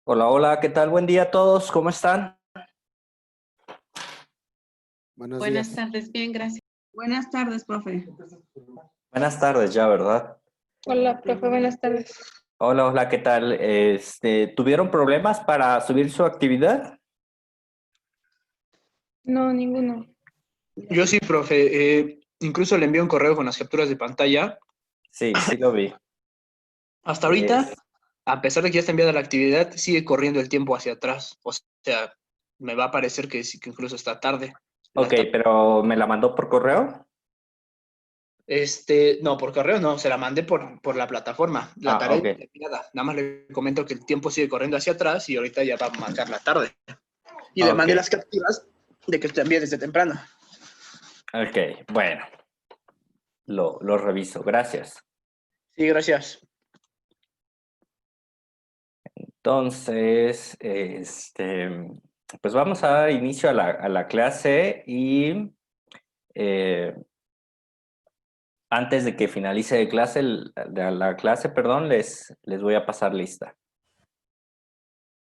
Hola, hola, ¿qué tal? Buen día a todos, ¿cómo están? Buenos Buenas días. tardes, bien, gracias. Buenas tardes, profe. Buenas tardes ya, ¿verdad? Hola, profe, buenas tardes. Hola, hola, ¿qué tal? ¿Tuvieron problemas para subir su actividad? No, ninguno. Yo sí, profe. Incluso le envié un correo con las capturas de pantalla. Sí, sí lo vi. Hasta Eh, ahorita, a pesar de que ya está enviada la actividad, sigue corriendo el tiempo hacia atrás. O sea, me va a parecer que sí, que incluso está tarde. ok, pero ¿me la mandó por correo? No, por correo no, se la mandé por la plataforma. La Ah, tarea ok, ya está enviada. Nada más le comento que el tiempo sigue corriendo hacia atrás y ahorita ya va a marcar la tarde. Y le ok, mandé las capturas de que está enviada desde temprano. ok, bueno, lo reviso, gracias. Sí, gracias. Entonces, pues vamos a dar inicio a la clase y antes de que finalice la clase, perdón, les voy a pasar lista.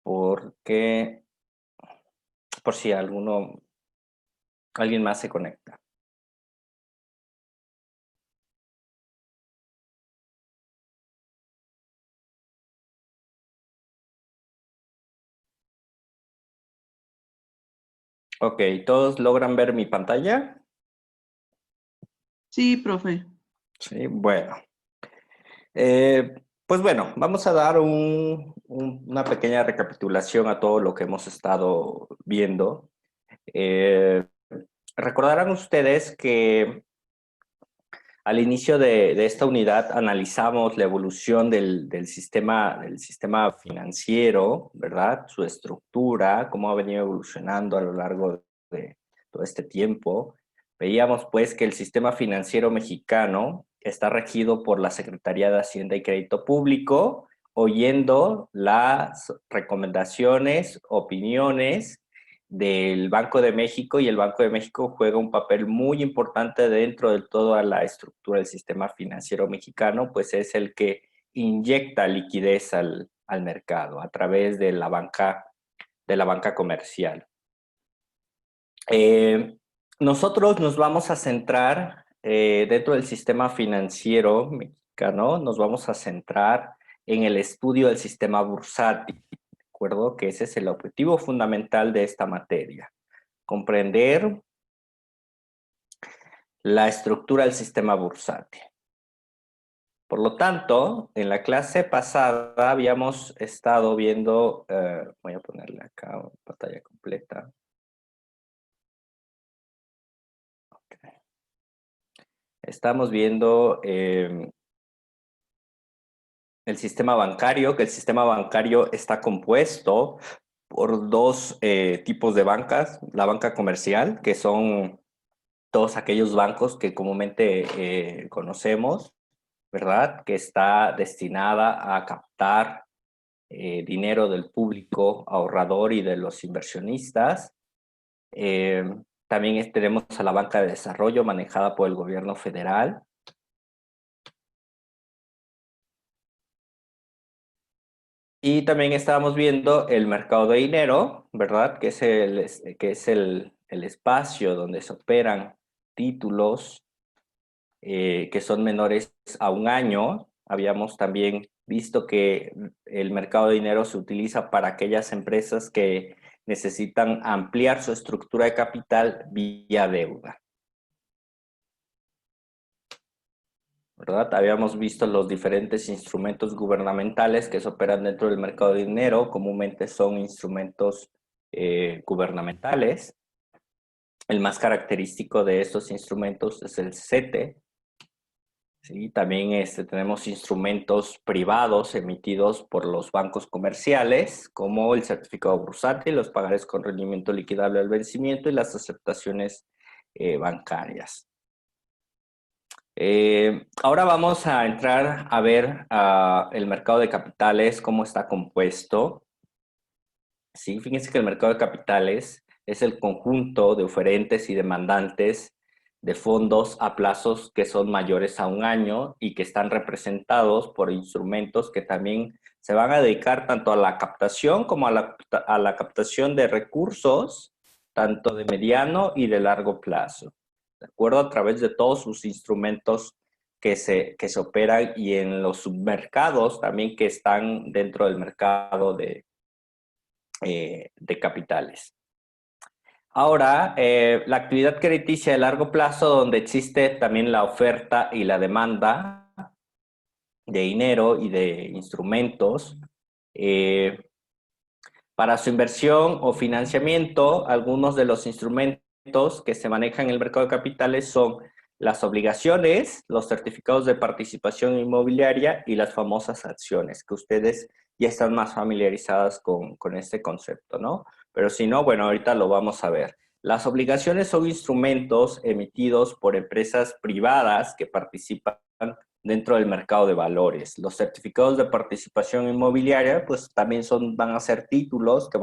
Porque por si alguien más se conecta. Ok, ¿todos logran ver mi pantalla? Sí, profe. Sí, bueno. Pues bueno, vamos a dar una pequeña recapitulación a todo lo que hemos estado viendo. Recordarán ustedes que al inicio de esta unidad analizamos la evolución del sistema financiero, ¿verdad? Su estructura, cómo ha venido evolucionando a lo largo de todo este tiempo. Veíamos pues que el sistema financiero mexicano está regido por la Secretaría de Hacienda y Crédito Público, oyendo las recomendaciones, opiniones del Banco de México, y el Banco de México juega un papel muy importante dentro de toda la estructura del sistema financiero mexicano, pues es el que inyecta liquidez al mercado a través de la banca comercial. Nosotros nos vamos a centrar dentro del sistema financiero mexicano, nos vamos a centrar en el estudio del sistema bursátil, ¿de acuerdo? Que ese es el objetivo fundamental de esta materia. Comprender la estructura del sistema bursátil. Por lo tanto, en la clase pasada habíamos estado viendo, voy a ponerle acá pantalla completa. Okay. Estamos viendo el sistema bancario, que el sistema bancario está compuesto por dos tipos de bancas. La banca comercial, que son todos aquellos bancos que comúnmente conocemos, ¿verdad? Que está destinada a captar dinero del público ahorrador y de los inversionistas. También tenemos a la banca de desarrollo manejada por el gobierno federal. Y también estábamos viendo el mercado de dinero, ¿verdad? Que es el espacio donde se operan títulos que son menores a un año. Habíamos también visto que el mercado de dinero se utiliza para aquellas empresas que necesitan ampliar su estructura de capital vía deuda, ¿verdad? Habíamos visto los diferentes instrumentos gubernamentales que se operan dentro del mercado de dinero. Comúnmente son instrumentos gubernamentales. El más característico de estos instrumentos es el CETE. Sí, también tenemos instrumentos privados emitidos por los bancos comerciales, como el certificado bursátil, los pagarés con rendimiento liquidable al vencimiento y las aceptaciones bancarias. Ahora vamos a entrar a ver el mercado de capitales, cómo está compuesto. Sí, fíjense que el mercado de capitales es el conjunto de oferentes y demandantes de fondos a plazos que son mayores a un año y que están representados por instrumentos que también Se van a dedicar tanto a la captación como a la captación de recursos, tanto de mediano y de largo plazo, ¿de acuerdo? A través de todos sus instrumentos que se operan y en los submercados también que están dentro del mercado de capitales. Ahora, la actividad crediticia de largo plazo, donde existe también la oferta y la demanda de dinero y de instrumentos, para su inversión o financiamiento, algunos de los instrumentos que se manejan en el mercado de capitales son las obligaciones, los certificados de participación inmobiliaria y las famosas acciones, que ustedes ya están más familiarizadas con este concepto, ¿no? Pero si no, bueno, ahorita lo vamos a ver. Las obligaciones son instrumentos emitidos por empresas privadas que participan dentro del mercado de valores. Los certificados de participación inmobiliaria, pues también van a ser títulos que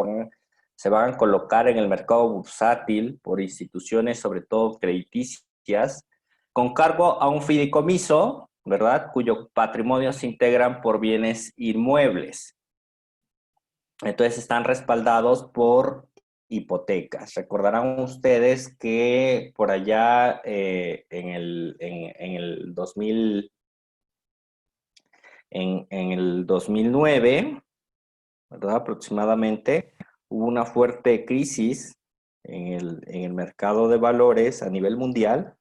se van a colocar en el mercado bursátil por instituciones, sobre todo crediticias, con cargo a un fideicomiso, ¿verdad? Cuyo patrimonio se integran por bienes inmuebles. Entonces están respaldados por hipotecas. Recordarán ustedes que por allá en el 2009, ¿verdad? Aproximadamente, hubo una fuerte crisis en el mercado de valores a nivel mundial,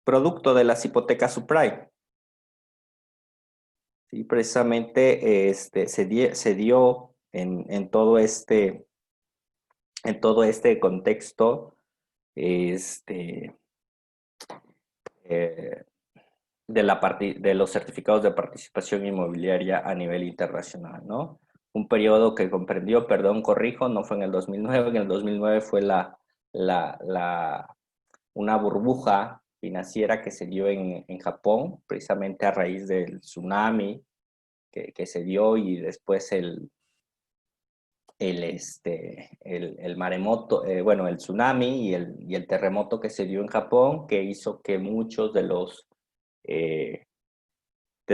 producto de las hipotecas subprime. Sí, precisamente se dio en todo este contexto de los certificados de participación inmobiliaria a nivel internacional, ¿no? Un periodo que comprendió, perdón, corrijo, no fue en el 2009, en el 2009 fue una burbuja financiera que se dio en Japón, precisamente a raíz del tsunami que se dio y después el maremoto, bueno, el tsunami y el terremoto que se dio en Japón, que hizo que muchos de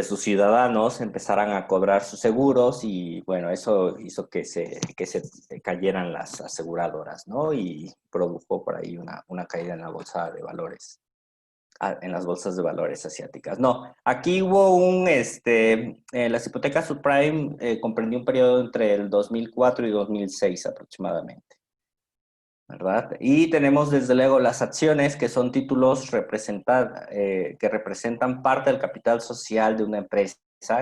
sus ciudadanos empezaran a cobrar sus seguros y bueno, eso hizo que se cayeran las aseguradoras, ¿no? Y produjo por ahí una caída en la bolsa de valores, en las bolsas de valores asiáticas. No, aquí hubo las hipotecas subprime comprendió un periodo entre el 2004 y 2006 aproximadamente, ¿verdad? Y tenemos desde luego las acciones, que son títulos que representan parte del capital social de una empresa,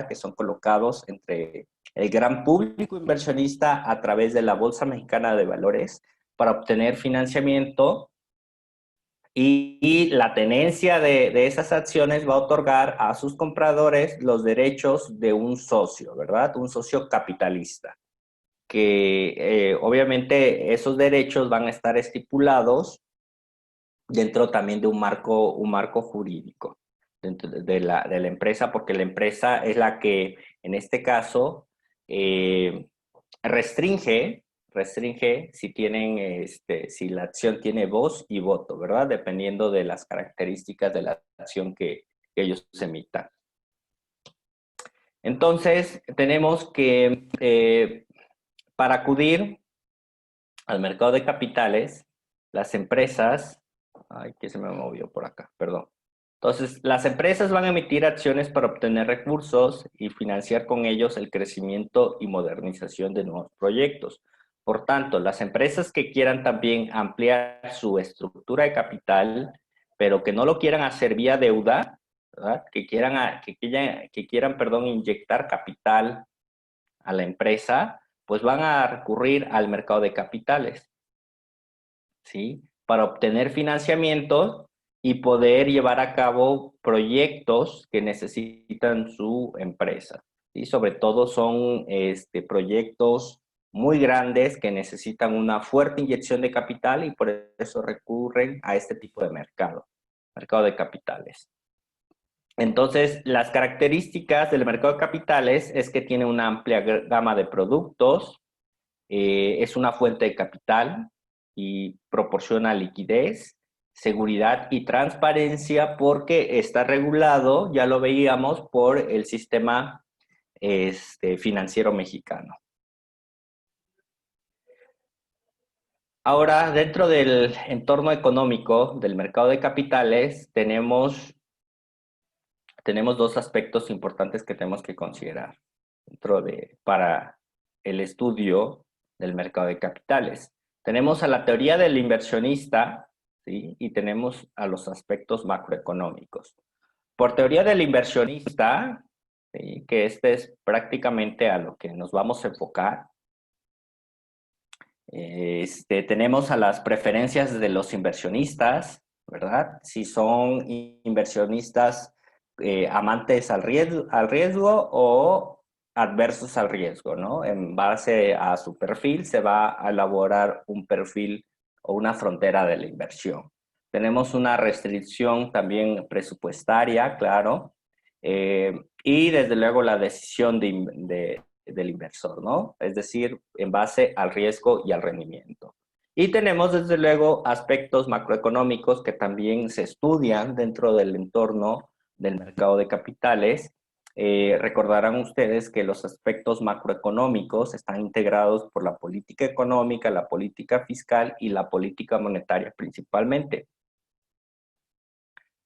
que son colocados entre el gran público inversionista a través de la Bolsa Mexicana de Valores para obtener financiamiento, y la tenencia de esas acciones va a otorgar a sus compradores los derechos de un socio, ¿verdad? Un socio capitalista, que obviamente esos derechos van a estar estipulados dentro también de un marco jurídico dentro de la empresa, porque la empresa es la que en este caso restringe si la acción tiene voz y voto, ¿verdad? Dependiendo de las características de la acción que ellos emitan. Entonces, tenemos que para acudir al mercado de capitales, las empresas, ay, que se me movió por acá, perdón. Entonces, las empresas van a emitir acciones para obtener recursos y financiar con ellos el crecimiento y modernización de nuevos proyectos. Por tanto, las empresas que quieran también ampliar su estructura de capital, pero que no lo quieran hacer vía deuda, ¿verdad? Que quieran, inyectar capital a la empresa, pues van a recurrir al mercado de capitales, ¿sí? Para obtener financiamiento y poder llevar a cabo proyectos que necesitan su empresa. Y sobre todo son proyectos muy grandes que necesitan una fuerte inyección de capital y por eso recurren a este tipo de mercado de capitales. Entonces, las características del mercado de capitales es que tiene una amplia gama de productos, es una fuente de capital y proporciona liquidez, seguridad y transparencia porque está regulado, ya lo veíamos, por el sistema financiero mexicano. Ahora, dentro del entorno económico del mercado de capitales, tenemos dos aspectos importantes que tenemos que considerar para el estudio del mercado de capitales. Tenemos a la teoría del inversionista, ¿sí? Y tenemos a los aspectos macroeconómicos. Por teoría del inversionista, ¿sí? Que este es prácticamente a lo que nos vamos a enfocar, tenemos a las preferencias de los inversionistas, ¿verdad? Si son inversionistas amantes al riesgo o adversos al riesgo, ¿no? En base a su perfil se va a elaborar un perfil o una frontera de la inversión. Tenemos una restricción también presupuestaria, claro, y desde luego la decisión del inversor, ¿no? Es decir, en base al riesgo y al rendimiento. Y tenemos, desde luego, aspectos macroeconómicos que también se estudian dentro del entorno del mercado de capitales. Recordarán ustedes que los aspectos macroeconómicos están integrados por la política económica, la política fiscal y la política monetaria principalmente.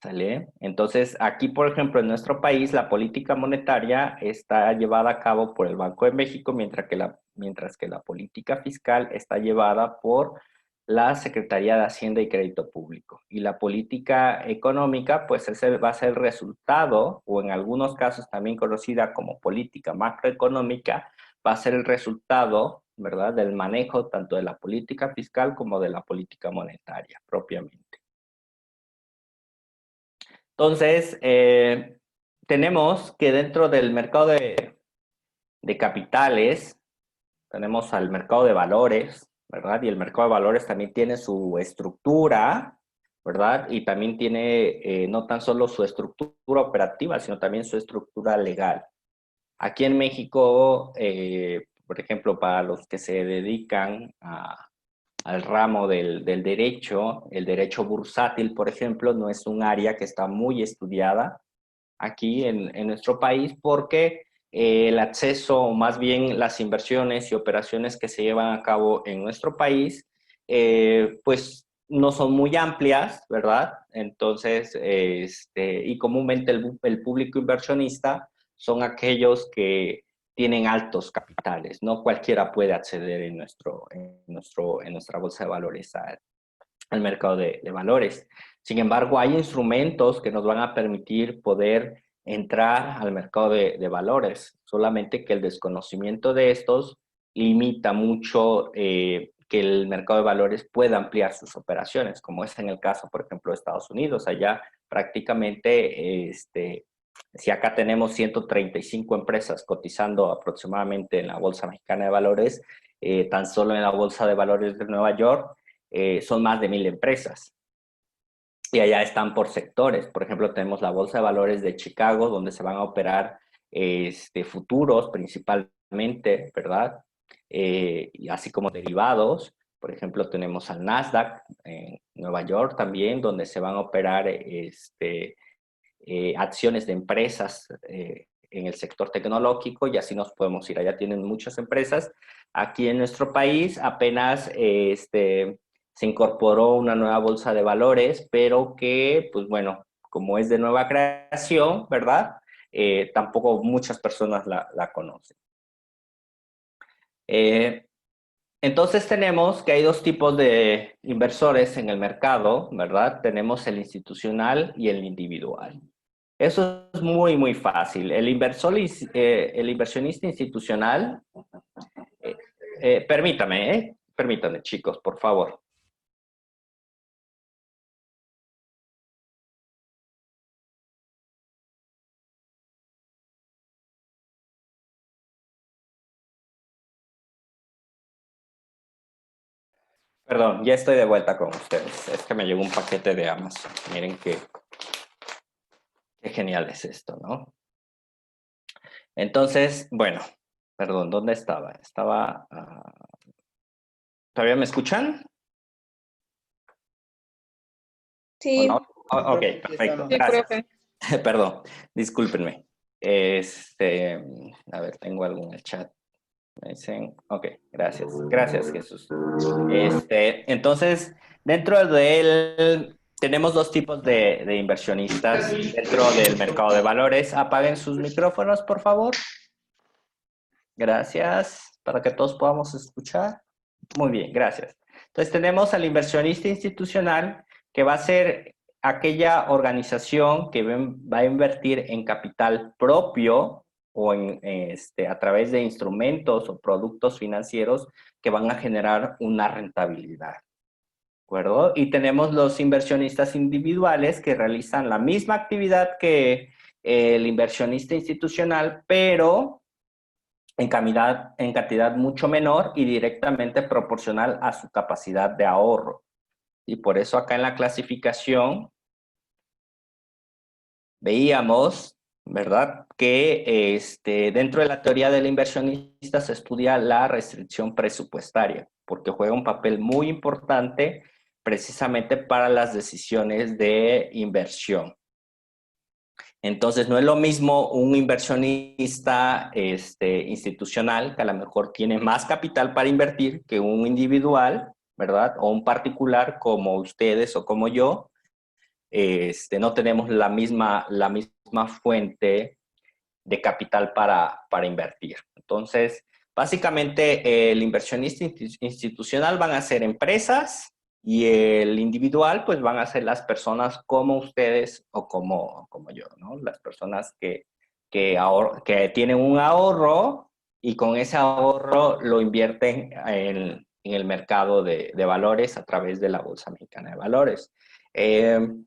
¿Sale? Entonces, aquí, por ejemplo, en nuestro país, la política monetaria está llevada a cabo por el Banco de México, mientras que la política fiscal está llevada por la Secretaría de Hacienda y Crédito Público. Y la política económica, pues ese va a ser el resultado, o en algunos casos también conocida como política macroeconómica, va a ser el resultado, ¿verdad?, del manejo tanto de la política fiscal como de la política monetaria propiamente. Entonces, tenemos que dentro del mercado de capitales, tenemos al mercado de valores, ¿verdad? Y el mercado de valores también tiene su estructura, ¿verdad? Y también tiene no tan solo su estructura operativa, sino también su estructura legal. Aquí en México, por ejemplo, para los que se dedican al ramo del derecho, el derecho bursátil, por ejemplo, no es un área que está muy estudiada aquí en nuestro país porque el acceso, o más bien las inversiones y operaciones que se llevan a cabo en nuestro país, pues no son muy amplias, ¿verdad? Entonces, y comúnmente el público inversionista son aquellos que tienen altos capitales, no cualquiera puede acceder en nuestra bolsa de valores al mercado de valores. Sin embargo, hay instrumentos que nos van a permitir poder entrar al mercado de valores, solamente que el desconocimiento de estos limita mucho que el mercado de valores pueda ampliar sus operaciones, como es en el caso, por ejemplo, de Estados Unidos. Allá prácticamente, si acá tenemos 135 empresas cotizando aproximadamente en la Bolsa Mexicana de Valores, tan solo en la Bolsa de Valores de Nueva York, son más de 1000 empresas. Y allá están por sectores. Por ejemplo, tenemos la Bolsa de Valores de Chicago, donde se van a operar futuros principalmente, ¿verdad? Y así como derivados. Por ejemplo, tenemos al Nasdaq en Nueva York también, donde se van a operar acciones de empresas en el sector tecnológico, y así nos podemos ir. Allá tienen muchas empresas. Aquí en nuestro país apenas se incorporó una nueva bolsa de valores, pero que, pues bueno, como es de nueva creación, ¿verdad? Tampoco muchas personas la conocen. Entonces tenemos que hay dos tipos de inversores en el mercado, ¿verdad? Tenemos el institucional y el individual. Eso es muy, muy fácil. El inversionista institucional, permítame, chicos, por favor. Perdón, ya estoy de vuelta con ustedes. Es que me llegó un paquete de Amazon. Miren qué genial es esto, ¿no? Entonces, bueno, perdón, ¿dónde estaba? ¿Todavía me escuchan? Sí, ¿O no? Ok, perfecto. sí, Gracias. profe. Perdón, discúlpenme. A ver, tengo algo en el chat. Me dicen, ok, gracias. Gracias, Jesús. Entonces, dentro del... Tenemos dos tipos de inversionistas dentro del mercado de valores. Apaguen sus micrófonos, por favor. Gracias, para que todos podamos escuchar. Muy bien, gracias. Entonces tenemos al inversionista institucional, que va a ser aquella organización que va a invertir en capital propio o a través de instrumentos o productos financieros que van a generar una rentabilidad. ¿De acuerdo? Y tenemos los inversionistas individuales que realizan la misma actividad que el inversionista institucional, pero en cantidad mucho menor y directamente proporcional a su capacidad de ahorro. Y por eso acá en la clasificación veíamos, ¿verdad?, que dentro de la teoría del inversionista se estudia la restricción presupuestaria, porque juega un papel muy importante precisamente para las decisiones de inversión. Entonces, no es lo mismo un inversionista institucional, que a lo mejor tiene más capital para invertir que un individual, ¿verdad? O un particular como ustedes o como yo. No tenemos la misma fuente de capital para invertir. Entonces, básicamente, el inversionista institucional van a ser empresas y el individual, pues van a ser las personas como ustedes o como yo, ¿no? Las personas que tienen un ahorro y con ese ahorro lo invierten en el mercado de valores a través de la Bolsa Mexicana de Valores. El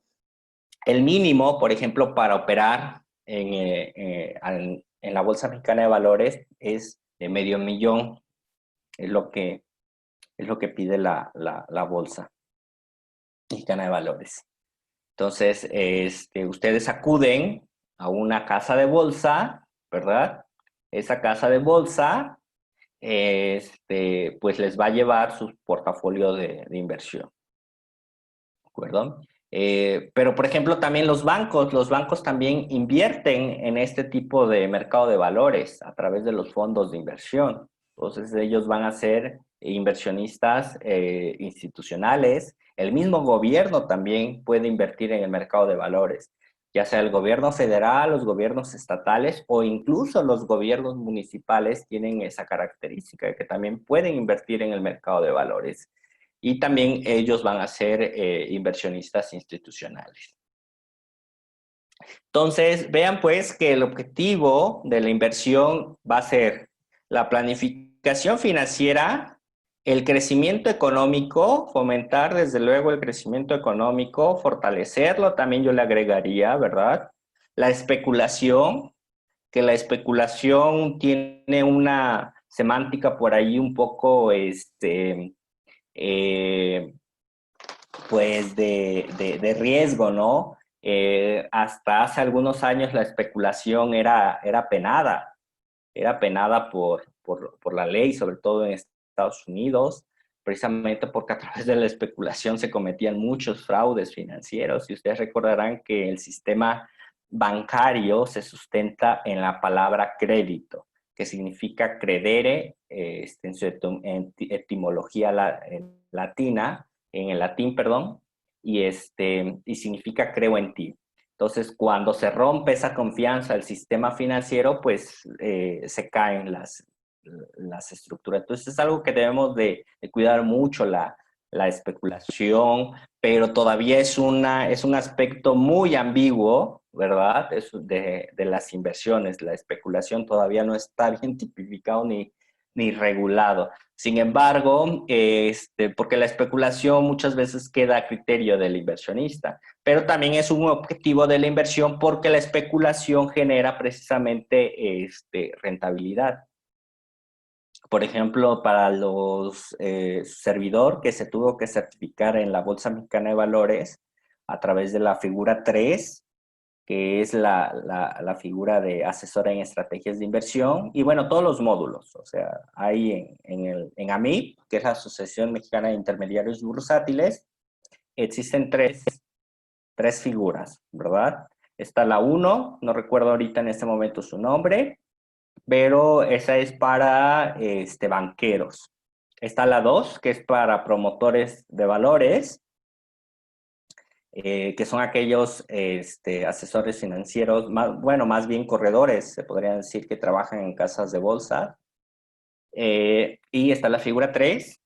mínimo, por ejemplo, para operar en la Bolsa Mexicana de Valores es de $500,000. Es lo que pide la Bolsa Mexicana de Valores. Entonces, ustedes acuden a una casa de bolsa, ¿verdad? Esa casa de bolsa, pues les va a llevar su portafolio de inversión. ¿De acuerdo? Pero, por ejemplo, también los bancos también invierten en este tipo de mercado de valores a través de los fondos de inversión. Entonces, ellos van a ser inversionistas institucionales. El mismo gobierno también puede invertir en el mercado de valores, ya sea el gobierno federal, los gobiernos estatales o incluso los gobiernos municipales tienen esa característica de que también pueden invertir en el mercado de valores. Y también ellos van a ser inversionistas institucionales. Entonces, vean pues que el objetivo de la inversión va a ser la planificación financiera, el crecimiento económico, fomentar desde luego el crecimiento económico, fortalecerlo, también yo le agregaría, ¿verdad? La especulación, que la especulación tiene una semántica por ahí un poco, pues de riesgo, ¿no? Hasta hace algunos años la especulación era penada por la ley, sobre todo en Estados Unidos, precisamente porque a través de la especulación se cometían muchos fraudes financieros. Y ustedes recordarán que el sistema bancario se sustenta en la palabra crédito, que significa credere, en su etimología latina, en el latín, perdón, y significa creo en ti. Entonces, cuando se rompe esa confianza del sistema financiero, pues se caen las estructuras. Entonces, es algo que debemos de cuidar mucho, la especulación, pero todavía es un aspecto muy ambiguo, ¿verdad? De las inversiones. La especulación todavía no está bien tipificado ni regulado. Sin embargo, porque la especulación muchas veces queda a criterio del inversionista, pero también es un objetivo de la inversión porque la especulación genera precisamente rentabilidad. Por ejemplo, para los servidor que se tuvo que certificar en la Bolsa Mexicana de Valores a través de la figura 3, que es la figura de asesora en estrategias de inversión, y bueno, todos los módulos, o sea, hay en AMIB, que es la Asociación Mexicana de Intermediarios Bursátiles, existen tres figuras, ¿verdad? Está la 1, no recuerdo ahorita en este momento su nombre, pero esa es para banqueros. Está la 2, que es para promotores de valores, que son aquellos asesores financieros, más bien corredores, se podría decir, que trabajan en casas de bolsa. Y está la figura 3,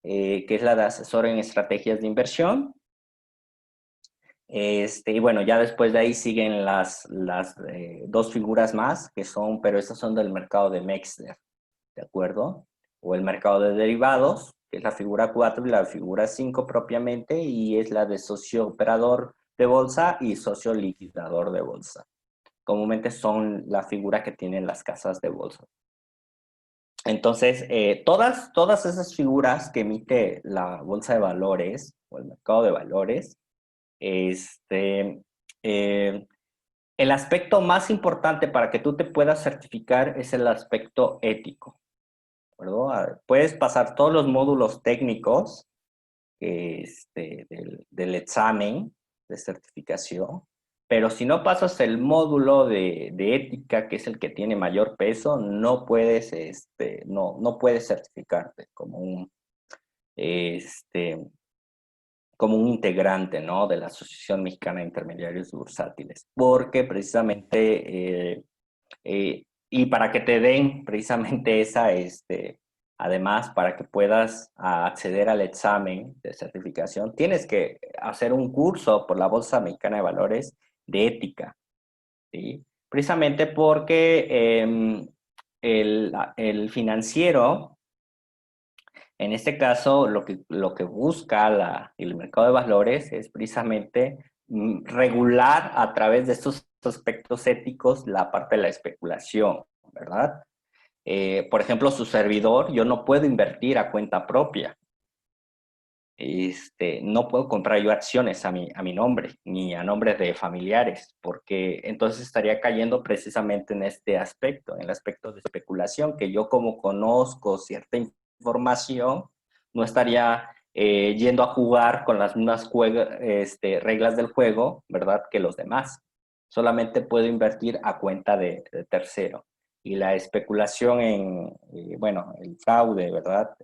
que es la de asesor en estrategias de inversión. Y bueno, ya después de ahí siguen las dos figuras más, pero esas son del mercado de Mexder, ¿de acuerdo? O el mercado de derivados, que es la figura 4 y la figura 5 propiamente, y es la de socio operador de bolsa y socio liquidador de bolsa. Comúnmente son la figura que tienen las casas de bolsa. Entonces, todas esas figuras que emite la bolsa de valores o el mercado de valores, el aspecto más importante para que tú te puedas certificar es el aspecto ético, ¿verdad? Puedes pasar todos los módulos técnicos del examen de certificación, pero si no pasas el módulo de ética, que es el que tiene mayor peso, no puedes, no puedes certificarte como un integrante, ¿no?, de la Asociación Mexicana de Intermediarios Bursátiles, porque precisamente, y para que te den precisamente además, para que puedas acceder al examen de certificación, tienes que hacer un curso por la Bolsa Mexicana de Valores de ética, ¿sí? Precisamente porque el financiero, en este caso, lo que busca el mercado de valores es precisamente regular a través de estos aspectos éticos la parte de la especulación, ¿verdad? Por ejemplo, su servidor, yo no puedo invertir a cuenta propia. No puedo comprar yo acciones a mi nombre, ni a nombre de familiares, porque entonces estaría cayendo precisamente en este aspecto, en el aspecto de especulación, que yo como conozco cierta información, no estaría yendo a jugar con las mismas reglas del juego, ¿verdad?, que los demás. Solamente puedo invertir a cuenta de tercero. Y la especulación el fraude, ¿verdad?,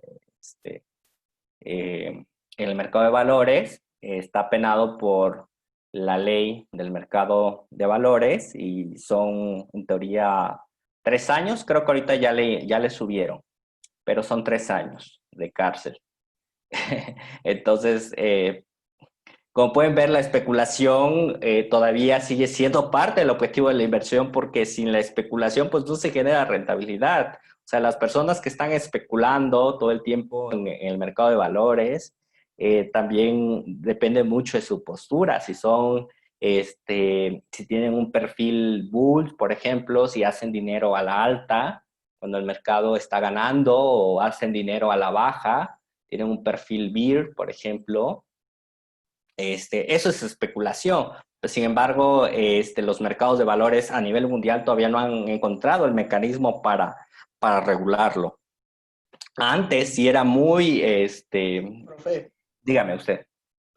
en el mercado de valores está penado por la ley del mercado de valores y son, en teoría, 3 años. Creo que ahorita ya le subieron, pero son 3 años de cárcel. Entonces, como pueden ver, la especulación todavía sigue siendo parte del objetivo de la inversión, porque sin la especulación pues no se genera rentabilidad. O sea, las personas que están especulando todo el tiempo en el mercado de valores también depende mucho de su postura. Si son, si tienen un perfil bull, por ejemplo, si hacen dinero a la alta cuando el mercado está ganando, o hacen dinero a la baja, tienen un perfil bear, por ejemplo. Eso es especulación. Sin embargo, los mercados de valores a nivel mundial todavía no han encontrado el mecanismo para regularlo. Antes sí era muy, Profe, dígame usted.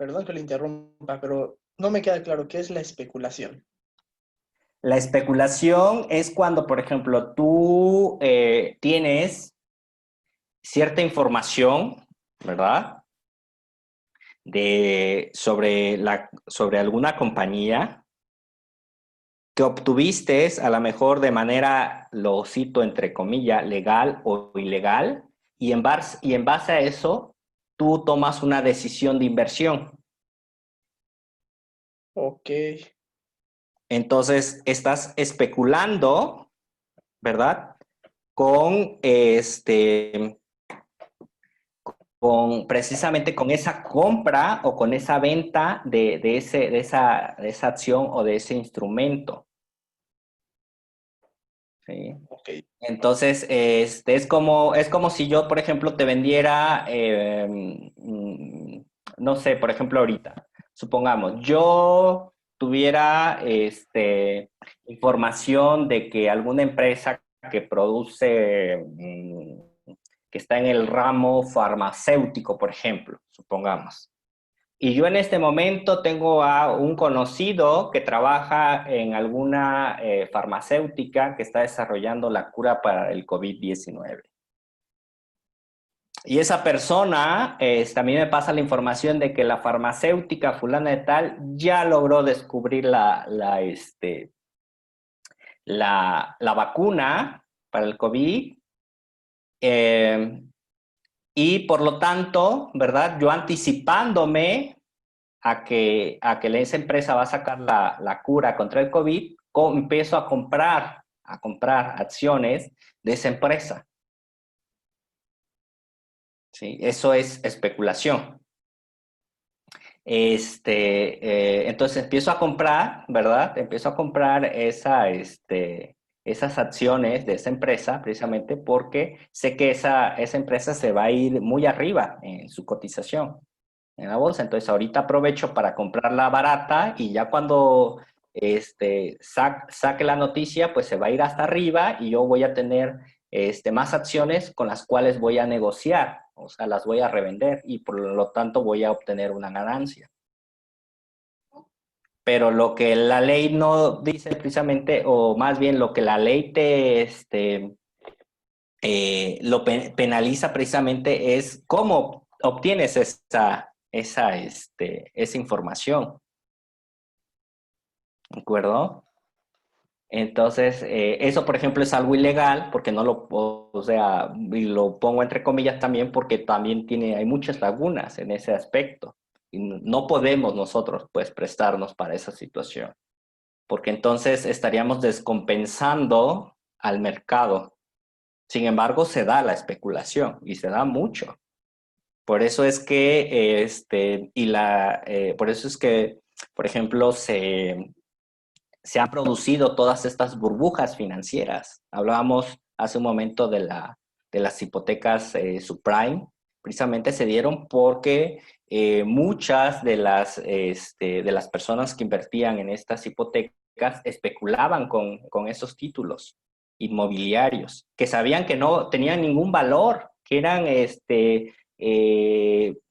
perdón que le interrumpa, pero no me queda claro qué es la especulación. La especulación es cuando, por ejemplo, tú tienes cierta información, ¿verdad?, sobre alguna compañía que obtuviste a lo mejor de manera, lo cito entre comillas, legal o ilegal, y en base a eso, tú tomas una decisión de inversión. Ok, Entonces, estás especulando, ¿verdad?, precisamente con esa compra o con esa venta de esa acción o de ese instrumento. ¿Sí? ok. Entonces, es como si yo, por ejemplo, te vendiera, no sé, por ejemplo, ahorita, supongamos, yo tuviera información de que alguna empresa que produce, que está en el ramo farmacéutico, por ejemplo, supongamos. Y yo en este momento tengo a un conocido que trabaja en alguna farmacéutica que está desarrollando la cura para el COVID-19. Y esa persona también me pasa la información de que la farmacéutica fulana de tal ya logró descubrir la vacuna para el COVID. Y por lo tanto, ¿verdad? Yo anticipándome a que esa empresa va a sacar la cura contra el COVID, empiezo a comprar acciones de esa empresa. ¿Sí? Eso es especulación. Entonces empiezo a comprar, ¿verdad? Empiezo a comprar esas acciones de esa empresa precisamente porque sé que esa empresa se va a ir muy arriba en su cotización en la bolsa. Entonces ahorita aprovecho para comprarla barata y ya cuando saque la noticia, pues se va a ir hasta arriba y yo voy a tener más acciones con las cuales voy a negociar, o sea, las voy a revender y por lo tanto voy a obtener una ganancia. Pero lo que la ley no dice precisamente, o más bien lo que la ley penaliza precisamente es cómo obtienes esa información. ¿De acuerdo? Entonces, eso, por ejemplo, es algo ilegal porque no lo, o sea, y lo pongo entre comillas también porque también hay muchas lagunas en ese aspecto. Y no podemos nosotros, pues, prestarnos para esa situación, porque entonces estaríamos descompensando al mercado. Sin embargo, se da la especulación y se da mucho. Por eso es que, por eso es que, por ejemplo, se han producido todas estas burbujas financieras. Hablábamos hace un momento de las hipotecas subprime, precisamente se dieron porque muchas de las personas que invertían en estas hipotecas especulaban con esos títulos inmobiliarios, que sabían que no tenían ningún valor, que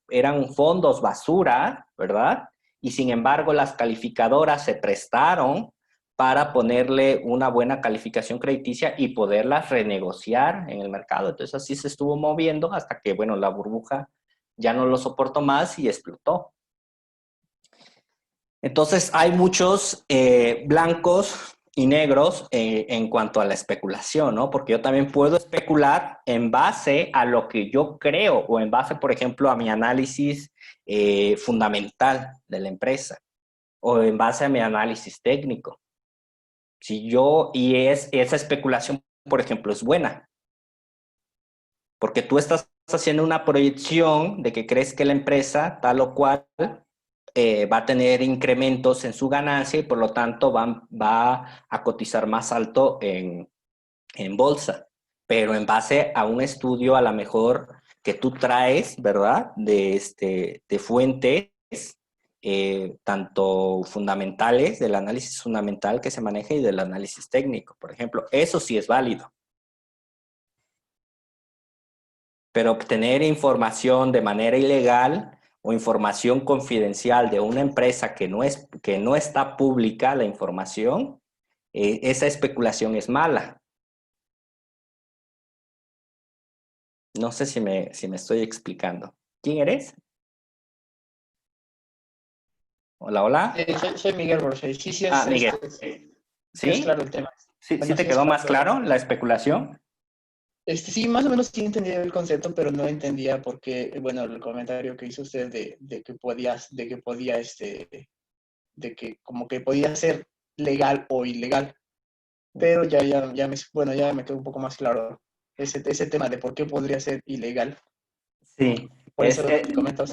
eran fondos basura, ¿verdad? Y sin embargo las calificadoras se prestaron para ponerle una buena calificación crediticia y poderlas renegociar en el mercado. Entonces así se estuvo moviendo hasta que, bueno, la burbuja ya no lo soportó más y explotó. Entonces hay muchos blancos y negros en cuanto a la especulación, ¿no? Porque yo también puedo especular en base a lo que yo creo o en base, por ejemplo, a mi análisis fundamental de la empresa o en base a mi análisis técnico. Esa especulación, por ejemplo, es buena, porque tú estás haciendo una proyección de que crees que la empresa, tal o cual, va a tener incrementos en su ganancia y por lo tanto va a cotizar más alto en bolsa, pero en base a un estudio a lo mejor que tú traes, ¿verdad? De fuentes tanto fundamentales, del análisis fundamental que se maneja y del análisis técnico, por ejemplo. Eso sí es válido. Pero obtener información de manera ilegal o información confidencial de una empresa que no está pública la información, esa especulación es mala. No sé si me estoy explicando. ¿Quién eres? Hola, hola. Soy Miguel Borges. Sí, Miguel. sí es ¿Sí? claro el tema. ¿Sí, Bueno, te sí es quedó más claro. claro la especulación? Sí, más o menos sí entendía el concepto, pero no entendía por qué, bueno, el comentario que hizo usted de que como que podía ser legal o ilegal. Pero ya me quedó un poco más claro ese tema de por qué podría ser ilegal. Sí. Por eso te comento.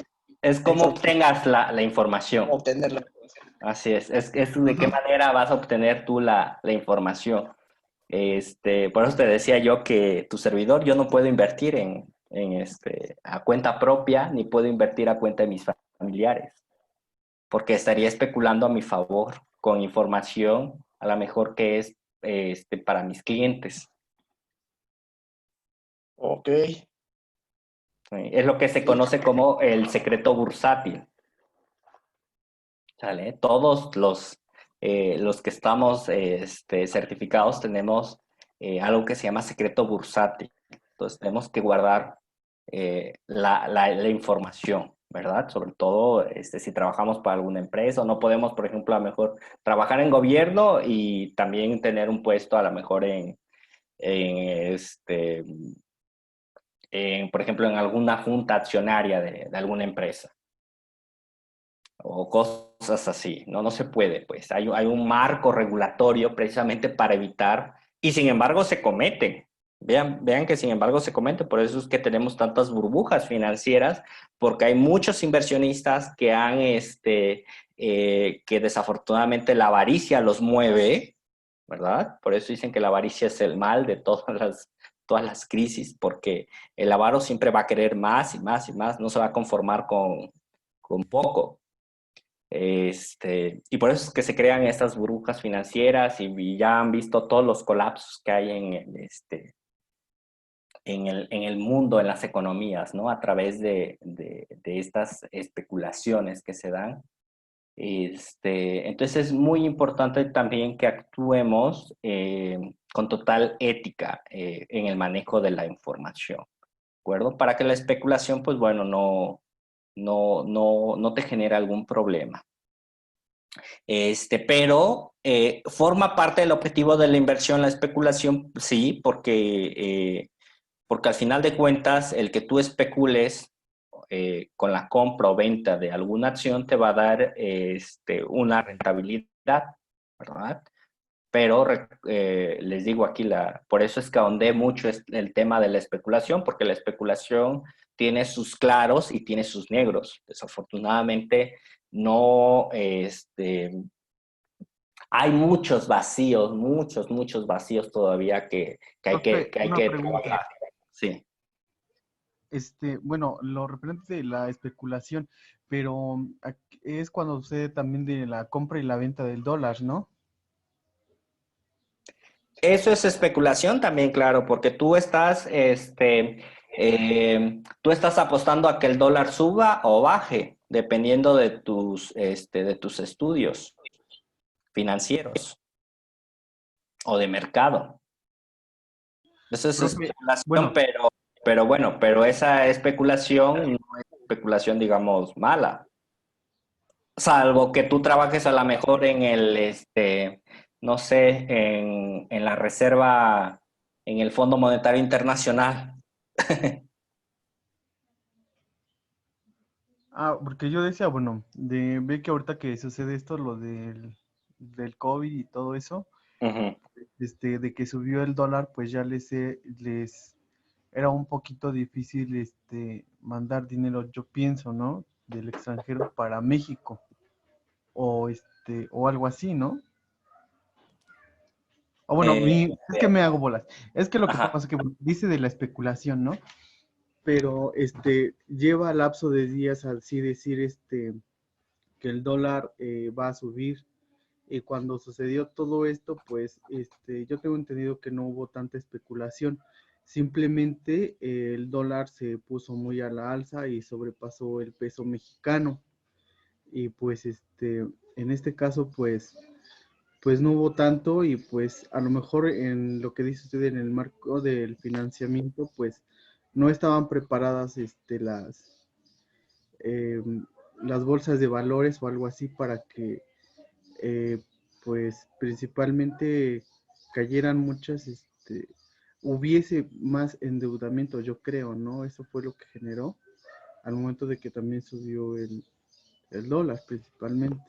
Es cómo obtengas la información. Obtener la información. Así es de qué manera vas a obtener tú la información. Por eso te decía yo que tu servidor, yo no puedo invertir a cuenta propia, ni puedo invertir a cuenta de mis familiares, porque estaría especulando a mi favor con información a lo mejor que es para mis clientes. Ok. Es lo que se conoce como el secreto bursátil. ¿Sale? Todos los que estamos certificados tenemos algo que se llama secreto bursátil. Entonces tenemos que guardar la información, ¿verdad? Sobre todo si trabajamos para alguna empresa o no podemos, por ejemplo, a lo mejor trabajar en gobierno y también tener un puesto a lo mejor en, este, por ejemplo, en alguna junta accionaria de alguna empresa o cosas así. No, no se puede, pues. Hay un marco regulatorio precisamente para evitar, y sin embargo se cometen. Vean que sin embargo se cometen, por eso es que tenemos tantas burbujas financieras, porque hay muchos inversionistas que que desafortunadamente la avaricia los mueve, ¿verdad? Por eso dicen que la avaricia es el mal de todas las crisis, porque el avaro siempre va a querer más y más y más, no se va a conformar con poco. Y por eso es que se crean estas burbujas financieras y ya han visto todos los colapsos que hay en el mundo, en las economías, ¿no? A través de estas especulaciones que se dan. Entonces es muy importante también que actuemos con total ética en el manejo de la información, ¿de acuerdo? Para que la especulación, pues bueno, no te genere algún problema. Pero forma parte del objetivo de la inversión, la especulación, sí, porque al final de cuentas, el que tú especules con la compra o venta de alguna acción te va a dar una rentabilidad, ¿verdad? Pero les digo aquí, por eso es que ahondé mucho el tema de la especulación, porque la especulación tiene sus claros y tiene sus negros. Desafortunadamente, no, hay muchos vacíos, muchos vacíos todavía que hay Profe, que, hay una que pregunta. trabajar. Sí. Bueno, lo referente de la especulación, pero es cuando sucede también de la compra y la venta del dólar, ¿no? Eso es especulación también, claro, porque tú estás apostando a que el dólar suba o baje, dependiendo de tus estudios financieros o de mercado. Eso es Profe, especulación, bueno, pero bueno, pero esa especulación no es especulación, digamos, mala. Salvo que tú trabajes a lo mejor no sé, en la reserva, en el Fondo Monetario Internacional. porque yo decía, bueno, ve que ahorita que sucede esto, lo del COVID y todo eso, Ujú. de que subió el dólar, pues ya les era un poquito difícil, mandar dinero, yo pienso, ¿no? Del extranjero para México, o algo así, ¿no? O bueno, Eh, es que me hago bolas. Es que lo que pasa ajá. es que bueno, dice de la especulación, ¿no? Pero lleva lapso de días al sí decir que el dólar va a subir. Y cuando sucedió todo esto, pues yo tengo entendido que no hubo tanta especulación. Simplemente el dólar se puso muy a la alza y sobrepasó el peso mexicano. Y pues en este caso, pues no hubo tanto y pues a lo mejor en lo que dice usted en el marco del financiamiento, pues no estaban preparadas eh, las bolsas de valores o algo así para que eh, pues principalmente cayeran muchas, hubiese más endeudamiento, yo creo, ¿no? Eso fue lo que generó al momento de que también subió el dólar principalmente.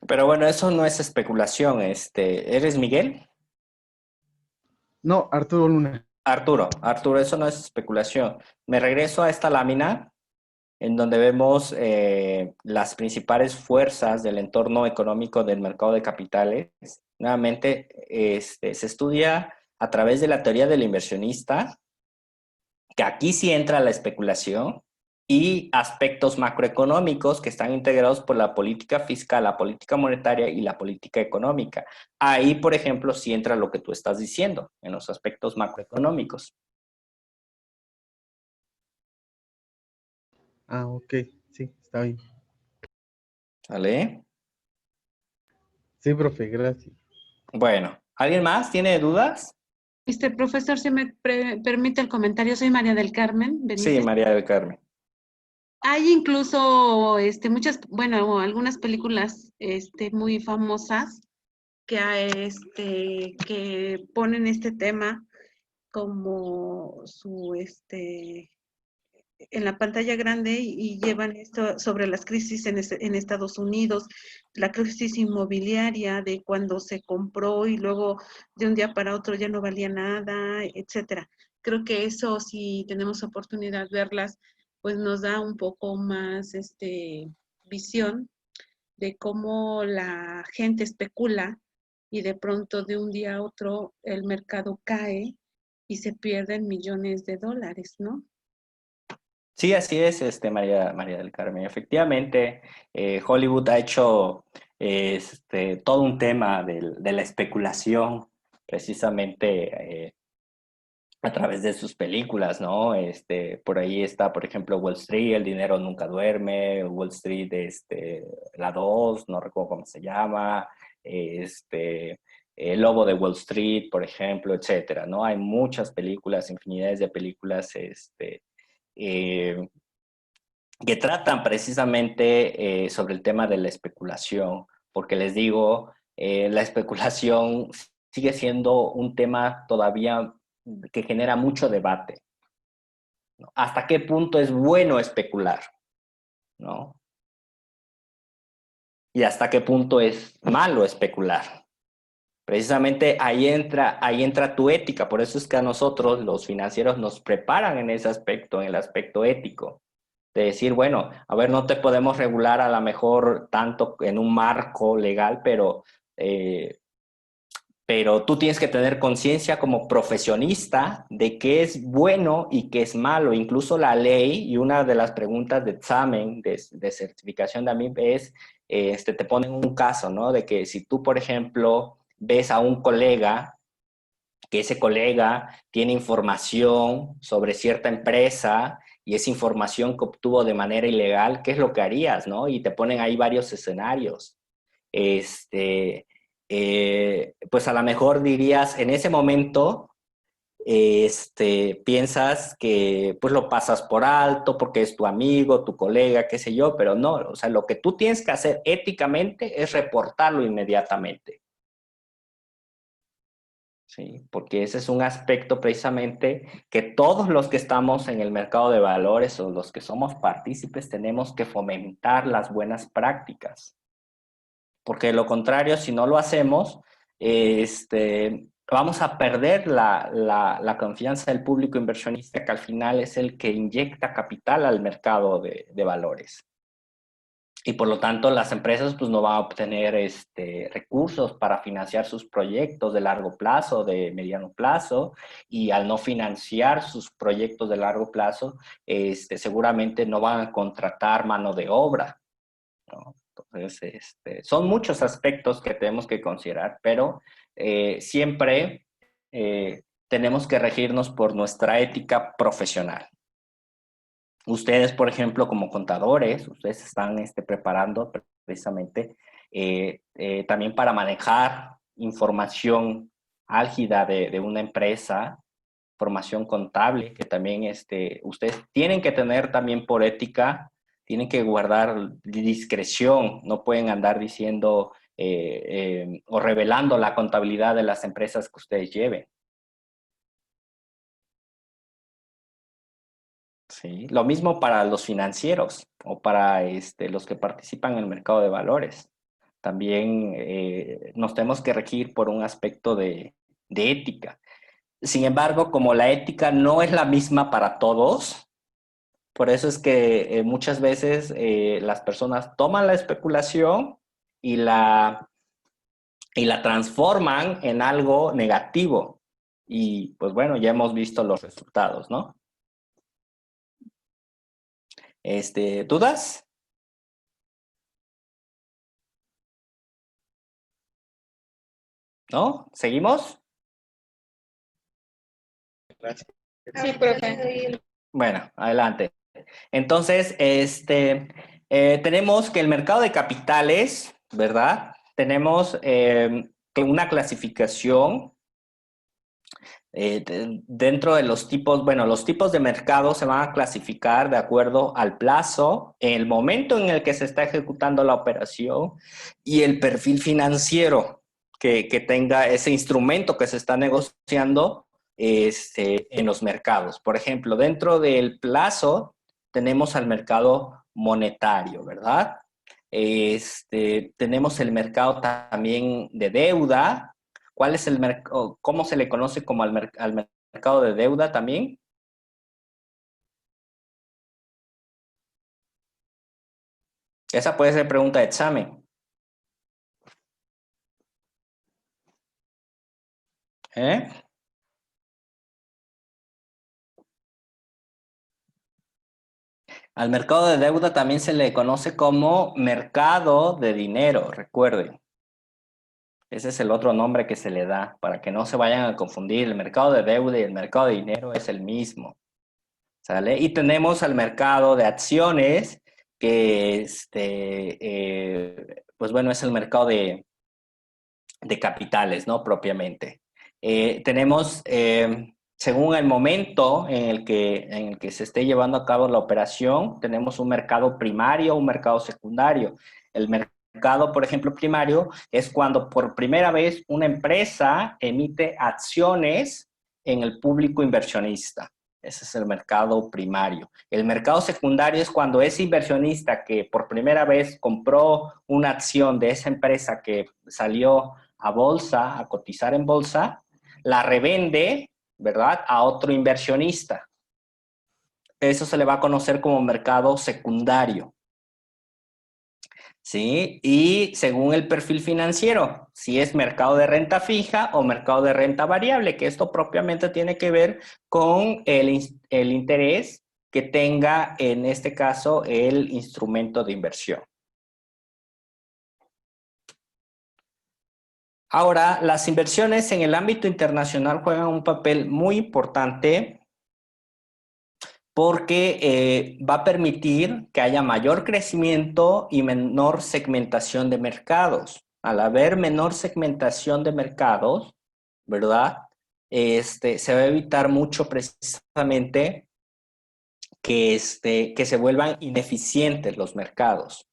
Pero bueno, eso no es especulación. ¿Eres Miguel? No, Arturo Luna. Arturo, eso no es especulación. Me regreso a esta lámina en donde vemos las principales fuerzas del entorno económico del mercado de capitales. Nuevamente, se estudia a través de la teoría del inversionista, que aquí sí entra la especulación, y aspectos macroeconómicos que están integrados por la política fiscal, la política monetaria y la política económica. Ahí, por ejemplo, sí entra lo que tú estás diciendo, en los aspectos macroeconómicos. Ok, sí, está bien. ¿Vale? Sí, profe, gracias. Bueno, ¿alguien más tiene dudas? Profesor, si me permite el comentario, soy María del Carmen Sí, Benítez. María del Carmen. Hay incluso muchas, bueno, algunas películas muy famosas que ponen este tema como en la pantalla grande y llevan esto sobre las crisis en Estados Unidos, la crisis inmobiliaria de cuando se compró y luego de un día para otro ya no valía nada, etcétera. Creo que eso, si tenemos oportunidad de verlas, pues nos da un poco más visión de cómo la gente especula y de pronto de un día a otro el mercado cae y se pierden millones de dólares, ¿no? Sí, así es, María del Carmen. Efectivamente, Hollywood ha hecho todo un tema de la especulación, precisamente a través de sus películas, ¿no? Por ahí está, por ejemplo, Wall Street, El dinero nunca duerme, Wall Street, la 2, no recuerdo cómo se llama, El lobo de Wall Street, por ejemplo, etcétera, ¿no? Hay muchas películas, infinidades de películas, eh, que tratan precisamente sobre el tema de la especulación, porque les digo, la especulación sigue siendo un tema todavía que genera mucho debate, ¿no? ¿Hasta qué punto es bueno especular? ¿No? ¿Y hasta qué punto es malo especular? Precisamente ahí entra tu ética, por eso es que a nosotros los financieros nos preparan en ese aspecto, en el aspecto ético. De decir, bueno, a ver, no te podemos regular a lo mejor tanto en un marco legal, pero tú tienes que tener conciencia como profesionista de qué es bueno y qué es malo. Incluso la ley, y una de las preguntas de examen, de certificación de AMIP es, te ponen un caso, ¿no? De que si tú, por ejemplo, ves a un colega, que ese colega tiene información sobre cierta empresa y esa información que obtuvo de manera ilegal, ¿qué es lo que harías, no? Y te ponen ahí varios escenarios. Pues a lo mejor dirías, en ese momento, piensas que pues lo pasas por alto porque es tu amigo, tu colega, qué sé yo, pero no, o sea, lo que tú tienes que hacer éticamente es reportarlo inmediatamente. Sí, porque ese es un aspecto precisamente que todos los que estamos en el mercado de valores o los que somos partícipes tenemos que fomentar las buenas prácticas. Porque de lo contrario, si no lo hacemos, vamos a perder la confianza del público inversionista, que al final es el que inyecta capital al mercado de valores. Y por lo tanto, las empresas pues, no van a obtener recursos para financiar sus proyectos de largo plazo, de mediano plazo, y al no financiar sus proyectos de largo plazo, seguramente no van a contratar mano de obra, ¿no? Entonces, son muchos aspectos que tenemos que considerar, pero siempre tenemos que regirnos por nuestra ética profesional. Ustedes, por ejemplo, como contadores, ustedes están preparando precisamente también para manejar información álgida de una empresa, formación contable, que también ustedes tienen que tener también por ética, tienen que guardar discreción, no pueden andar diciendo o revelando la contabilidad de las empresas que ustedes lleven. Sí, lo mismo para los financieros o para los que participan en el mercado de valores. También nos tenemos que regir por un aspecto de ética. Sin embargo, como la ética no es la misma para todos, por eso es que muchas veces las personas toman la especulación y la transforman en algo negativo. Y pues bueno, ya hemos visto los resultados, ¿no? ¿Dudas? ¿No? ¿Seguimos? Gracias. Sí, profe. Bueno, adelante. Entonces, tenemos que el mercado de capitales, ¿verdad? tenemos una clasificación dentro de los tipos, bueno, los tipos de mercado se van a clasificar de acuerdo al plazo, el momento en el que se está ejecutando la operación y el perfil financiero que tenga ese instrumento que se está negociando en los mercados. Por ejemplo, dentro del plazo tenemos al mercado monetario, ¿verdad? Tenemos el mercado también de deuda. ¿Cuál es el mercado? ¿Cómo se le conoce como al mercado de deuda también? Esa puede ser pregunta de examen. ¿Eh? Al mercado de deuda también se le conoce como mercado de dinero, recuerden. Ese es el otro nombre que se le da, para que no se vayan a confundir. El mercado de deuda y el mercado de dinero es el mismo, ¿sale? Y tenemos al mercado de acciones, que pues bueno, es el mercado de capitales, ¿no? Propiamente. Tenemos, según el momento en el que se esté llevando a cabo la operación, tenemos un mercado primario, un mercado secundario. El mercado, por ejemplo, primario es cuando por primera vez una empresa emite acciones en el público inversionista. Ese es el mercado primario. El mercado secundario es cuando ese inversionista que por primera vez compró una acción de esa empresa que salió a bolsa, a cotizar en bolsa, la revende, ¿verdad?, a otro inversionista. Eso se le va a conocer como mercado secundario. ¿Sí? Y según el perfil financiero, si es mercado de renta fija o mercado de renta variable, que esto propiamente tiene que ver con el interés que tenga, en este caso, el instrumento de inversión. Ahora, las inversiones en el ámbito internacional juegan un papel muy importante porque va a permitir que haya mayor crecimiento y menor segmentación de mercados. Al haber menor segmentación de mercados, ¿verdad? Se va a evitar mucho precisamente que se vuelvan ineficientes los mercados,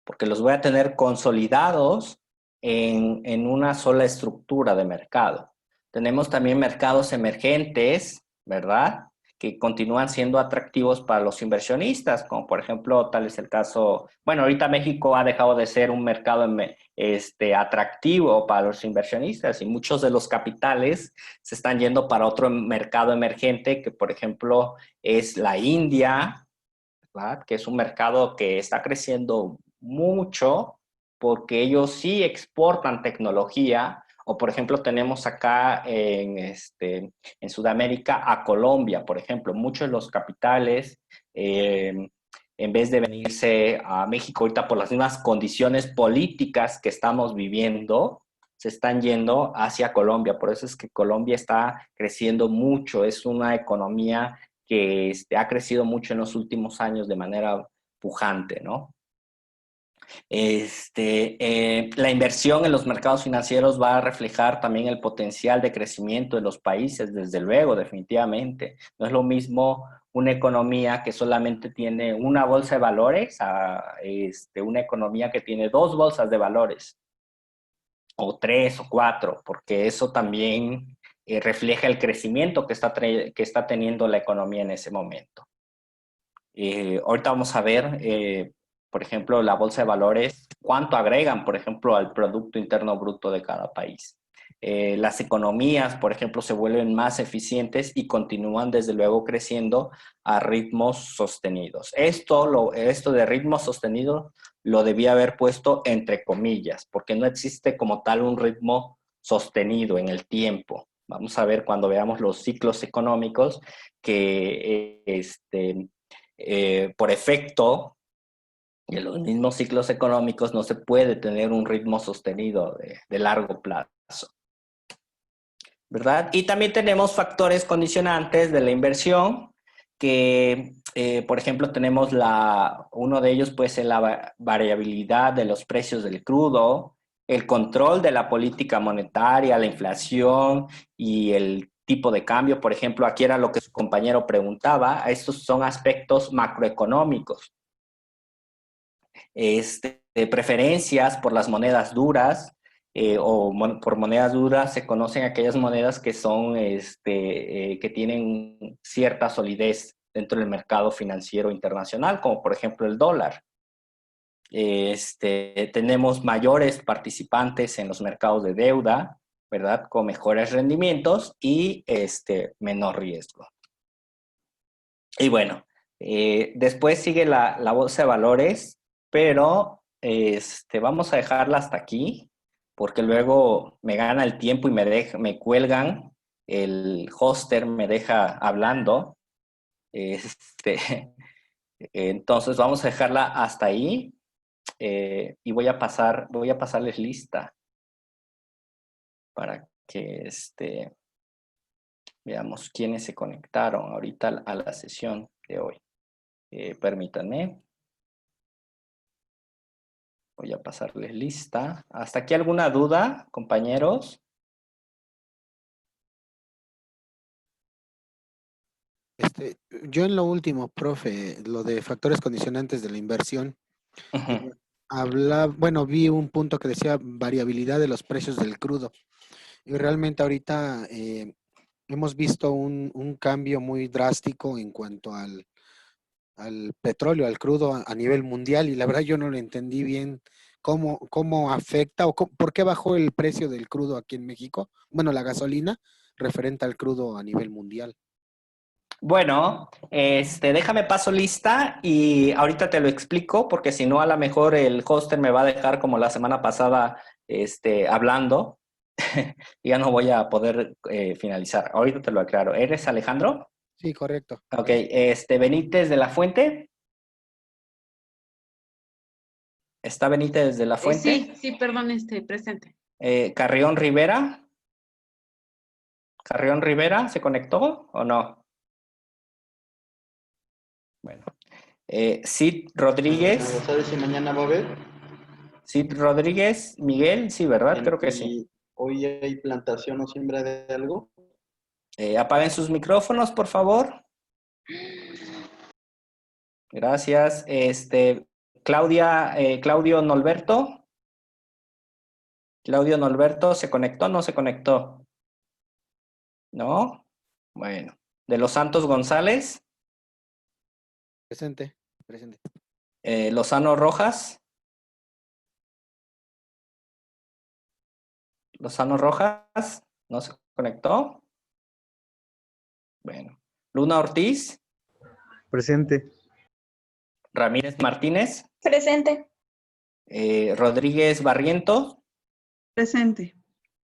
porque los voy a tener consolidados en una sola estructura de mercado. Tenemos también mercados emergentes, ¿verdad?, que continúan siendo atractivos para los inversionistas, como por ejemplo, tal es el caso, bueno, ahorita México ha dejado de ser un mercado atractivo para los inversionistas y muchos de los capitales se están yendo para otro mercado emergente, que por ejemplo es la India, ¿verdad?, que es un mercado que está creciendo mucho porque ellos sí exportan tecnología. O, por ejemplo, tenemos acá en Sudamérica a Colombia, por ejemplo. Muchos de los capitales, en vez de venirse a México ahorita por las mismas condiciones políticas que estamos viviendo, se están yendo hacia Colombia. Por eso es que Colombia está creciendo mucho. Es una economía que ha crecido mucho en los últimos años de manera pujante, ¿no? La inversión en los mercados financieros va a reflejar también el potencial de crecimiento de los países, desde luego, definitivamente. No es lo mismo una economía que solamente tiene una bolsa de valores a una economía que tiene dos bolsas de valores, o tres o cuatro, porque eso también refleja el crecimiento que está teniendo la economía en ese momento. Ahorita vamos a ver, por ejemplo, la bolsa de valores, cuánto agregan, por ejemplo, al Producto Interno Bruto de cada país. Las economías, por ejemplo, se vuelven más eficientes y continúan, desde luego, creciendo a ritmos sostenidos. Esto de ritmo sostenido lo debía haber puesto entre comillas, porque no existe como tal un ritmo sostenido en el tiempo. Vamos a ver cuando veamos los ciclos económicos que por efecto de los mismos ciclos económicos no se puede tener un ritmo sostenido de largo plazo, ¿verdad? Y también tenemos factores condicionantes de la inversión que, por ejemplo, tenemos uno de ellos puede ser la variabilidad de los precios del crudo, el control de la política monetaria, la inflación y el tipo de cambio. Por ejemplo, aquí era lo que su compañero preguntaba, estos son aspectos macroeconómicos. Preferencias por las monedas duras, por monedas duras se conocen aquellas monedas que son, que tienen cierta solidez dentro del mercado financiero internacional, como por ejemplo el dólar. Tenemos mayores participantes en los mercados de deuda, ¿verdad? Con mejores rendimientos y menor riesgo. Y bueno, después sigue la bolsa de valores, pero vamos a dejarla hasta aquí, porque luego me gana el tiempo y me cuelgan, el hoster me deja hablando. Entonces vamos a dejarla hasta ahí, y voy a pasarles lista para que veamos quiénes se conectaron ahorita a la sesión de hoy. Permítanme. Voy a pasarles lista. ¿Hasta aquí alguna duda, compañeros? Yo en lo último, profe, lo de factores condicionantes de la inversión, vi un punto que decía variabilidad de los precios del crudo. Y realmente ahorita hemos visto un cambio muy drástico en cuanto al petróleo, al crudo a nivel mundial, y la verdad yo no lo entendí bien cómo afecta o por qué bajó el precio del crudo aquí en México. Bueno, la gasolina referente al crudo a nivel mundial. Bueno, déjame paso lista y ahorita te lo explico, porque si no, a lo mejor el hoster me va a dejar como la semana pasada hablando y ya no voy a poder finalizar. Ahorita te lo aclaro. ¿Eres Alejandro? Sí, correcto. Ok, Benítez de la Fuente. ¿Está Benítez de la Fuente? Sí, perdón, presente. Carrión Rivera. ¿Carrión Rivera se conectó o no? Bueno. Cid Rodríguez. ¿Sabes si mañana va a haber? Cid Rodríguez, Miguel, sí, ¿verdad? Creo que sí. ¿Hoy hay plantación o siembra de algo? Apaguen sus micrófonos, por favor. Gracias. Claudio Norberto. Claudio Norberto, ¿se conectó o no se conectó? ¿No? Bueno. De los Santos González. Presente. Lozano Rojas. Lozano Rojas, ¿no se conectó? Bueno. Luna Ortiz. Presente. Ramírez Martínez. Presente. Rodríguez Barrientos. Presente.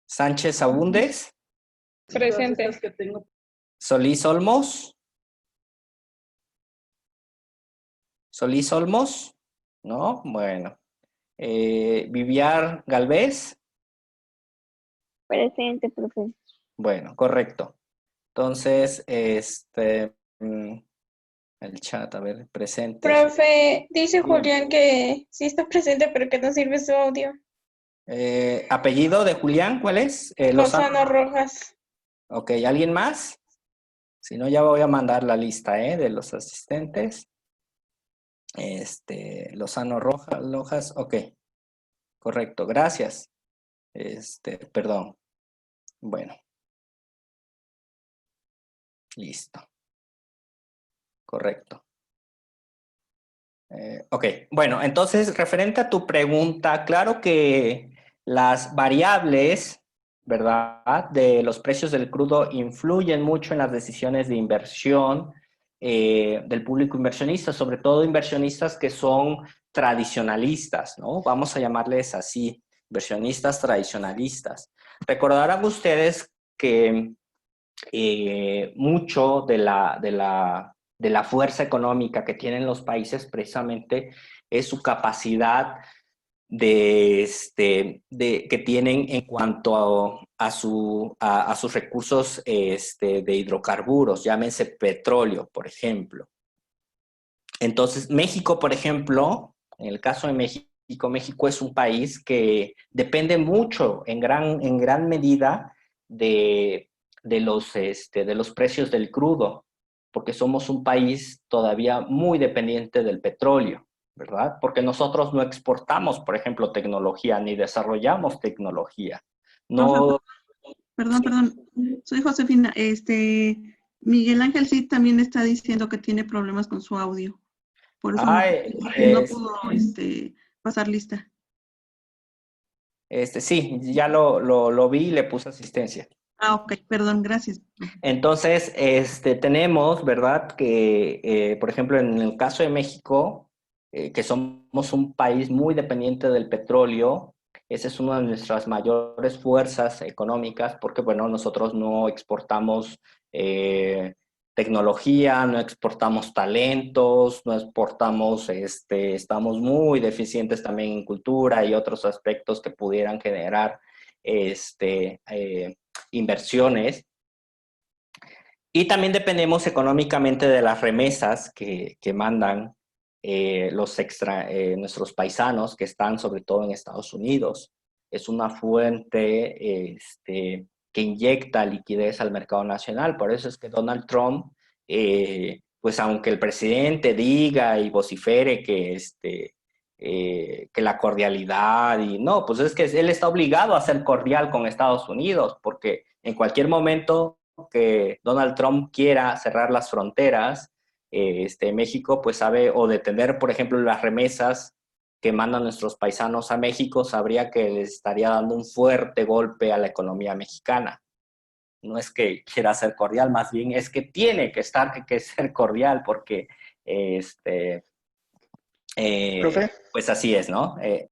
Sánchez Abúndez. Presente. Solís Olmos. Solís Olmos. ¿No? Bueno. Viviar Galvez. Presente, profe. Bueno, correcto. Entonces, el chat, a ver, presente. Profe, dice Julián que sí está presente, pero que no sirve su audio. ¿Apellido de Julián cuál es? Lozano Rojas. Ok, ¿alguien más? Si no, ya voy a mandar la lista de los asistentes. Lozano Rojas, ok. Correcto, gracias. Perdón. Bueno. Listo. Correcto. Ok, bueno, entonces, referente a tu pregunta, claro que las variables, ¿verdad?, de los precios del crudo influyen mucho en las decisiones de inversión del público inversionista, sobre todo inversionistas que son tradicionalistas, ¿no? Vamos a llamarles así, inversionistas tradicionalistas. Recordarán ustedes que mucho de la fuerza económica que tienen los países precisamente es su capacidad que tienen en cuanto a sus recursos de hidrocarburos, llámense petróleo, por ejemplo. Entonces, México, por ejemplo, en el caso de México, México. México es un país que depende mucho, en gran medida, de los precios del crudo, porque somos un país todavía muy dependiente del petróleo, ¿verdad? Porque nosotros no exportamos, por ejemplo, tecnología, ni desarrollamos tecnología. No, Perdón. Soy Josefina. Miguel Ángel sí también está diciendo que tiene problemas con su audio. Por eso no pudo pasar lista. Sí, ya lo vi y le puse asistencia. Ah, ok, perdón, gracias. Entonces, tenemos, ¿verdad? Que, por ejemplo, en el caso de México, que somos un país muy dependiente del petróleo, esa es una de nuestras mayores fuerzas económicas, porque, bueno, nosotros no exportamos tecnología, no exportamos talentos, no exportamos, estamos muy deficientes también en cultura y otros aspectos que pudieran generar inversiones. Y también dependemos económicamente de las remesas que mandan nuestros paisanos que están sobre todo en Estados Unidos. Es una fuente que inyecta liquidez al mercado nacional. Por eso es que Donald Trump, pues aunque el presidente diga y vocifere que la cordialidad y no, pues es que él está obligado a ser cordial con Estados Unidos porque en cualquier momento que Donald Trump quiera cerrar las fronteras, México pues sabe, o detener, por ejemplo, las remesas que mandan nuestros paisanos a México, sabría que les estaría dando un fuerte golpe a la economía mexicana. No es que quiera ser cordial, más bien es que tiene que ser cordial porque Profe, pues así es, ¿no?